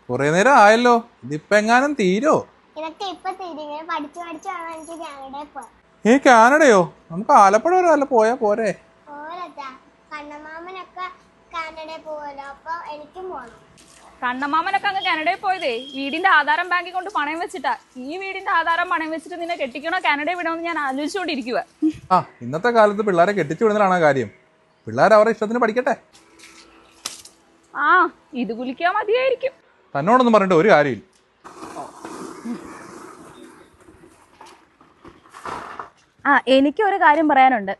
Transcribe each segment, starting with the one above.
കുറെ നേരം ആയല്ലോ, ഇതിപ്പോ എങ്ങാനും തീരോ? ഇതൊക്കെ ഇപ്പൊ തിരികെ പഠിച്ചു പഠിച്ചാണ് എനിക്ക് കാനഡയിൽ പോയത്. കാനഡയോ? നമുക്ക് ആലപ്പുഴ വരെ വല്ല പോയാ പോരെ? ഓരത്താ കണ്ണമാമനൊക്കെ കാനഡയിൽ പോവല്ലോ, അപ്പൊ എനിക്കും പോണം. കണ്ണമാമനൊക്കെ അങ്ങ് കാനഡയിൽ പോയതേ വീടിന്റെ ആധാരം ബാങ്കിൽ കൊണ്ട് പണയം വെച്ചിട്ടാ. ഈ വീടിന്റെ ആധാരം പണയം വെച്ചിട്ട് നിന്നെ കെട്ടിക്കണോ കാനഡയിൽ വിടണമെന്ന് ഞാൻ ആലോചിച്ചുകൊണ്ടിരിക്കുക. ഇന്നത്തെ കാലത്ത് പിള്ളേരെ കെട്ടിച്ചു വിടുന്നതാണ് കാര്യം. പിള്ളേർ അവരുടെ ഇഷ്ടത്തിന് പഠിക്കട്ടെ. ആ ഇത് കുലിക്കാൻ മതിയായിരിക്കും. തന്നോടൊന്നും പറഞ്ഞിട്ട് ഒരു കാര്യമില്ല. എനിക്കൊരു കാര്യം പറയാനുണ്ട്.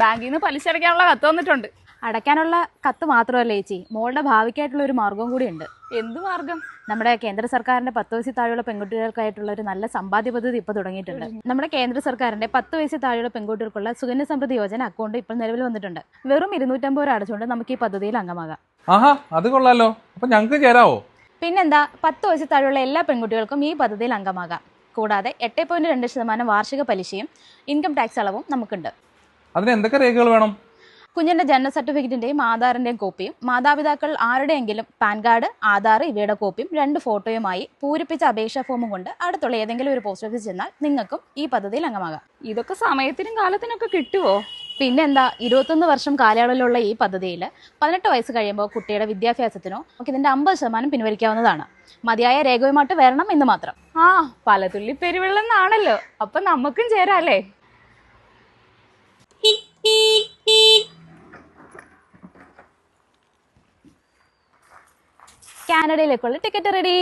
ബാങ്കിൽ നിന്ന് പലിശ അടയ്ക്കാനുള്ള കത്ത് വന്നിട്ടുണ്ട്. അടയ്ക്കാനുള്ള കത്ത് മാത്രമല്ല ചേച്ചി, മോളുടെ ഭാവിക്കായിട്ടുള്ള ഒരു മാർഗവും കൂടിയുണ്ട്. എന്ത് മാർഗം? നമ്മുടെ കേന്ദ്ര സർക്കാരിന്റെ 10 വയസ്സിൽ താഴെയുള്ള പെൺകുട്ടികൾക്കായിട്ടുള്ള ഒരു നല്ല സമ്പാദ്യ പദ്ധതി ഇപ്പോൾ തുടങ്ങിയിട്ടുണ്ട്. നമ്മുടെ കേന്ദ്ര സർക്കാരിന്റെ 10 വയസ്സിൽ താഴെയുള്ള പെൺകുട്ടികൾക്കുള്ള സുകന്യ സമൃദ്ധി യോജന അക്കൗണ്ട് ഇപ്പോൾ നിലവിൽ വന്നിട്ടുണ്ട്. വെറും 250 രൂപ അടച്ചുകൊണ്ട് നമുക്ക് ഈ പദ്ധതിയിൽ അംഗമാകാം. അത് കൊള്ളാലോ. അപ്പൊ ഞങ്ങൾക്ക് ചേരാവോ? പിന്നെന്താ, 10 വയസ്സിൽ താഴെയുള്ള എല്ലാ പെൺകുട്ടികൾക്കും ഈ പദ്ധതിയിൽ അംഗമാകാം. കൂടാതെ 8.2% വാർഷിക പലിശയും ഇൻകം ടാക്സ് അളവും നമുക്കുണ്ട്. അതിന് എന്തൊക്കെ രേഖകൾ വേണം? കുഞ്ഞിന്റെ ജനന സർട്ടിഫിക്കറ്റിന്റെയും ആധാറിന്റെയും കോപ്പിയും, മാതാപിതാക്കൾ ആരുടെയെങ്കിലും പാൻ കാർഡ്, ആധാർ ഇവയുടെ കോപ്പിയും 2 ഫോട്ടോയുമായി പൂരിപ്പിച്ച അപേക്ഷാ ഫോമും കൊണ്ട് അടുത്തുള്ള ഏതെങ്കിലും ഒരു പോസ്റ്റ് ഓഫീസിൽ ചെന്നാൽ നിങ്ങൾക്കും ഈ പദ്ധതിയിൽ അംഗമാകാം. ഇതൊക്കെ സമയത്തിനും കാലത്തിനൊക്കെ കിട്ടുമോ? പിന്നെന്താ, 21 വർഷം കാലയളവിലുള്ള ഈ പദ്ധതിയിൽ 18 വയസ്സ് കഴിയുമ്പോൾ കുട്ടിയുടെ വിദ്യാഭ്യാസത്തിനോ നമുക്ക് ഇതിന്റെ 50% പിൻവലിക്കാവുന്നതാണ്. മതിയായ രേഖയുമായിട്ട് വരണം എന്ന് മാത്രം. പലതുള്ളി പെരുവെള്ളം എന്നാണല്ലോ, അപ്പൊ നമുക്കും ചേരാല്ലേ? കാനഡയിലേക്കുള്ള ടിക്കറ്റ് റെഡി.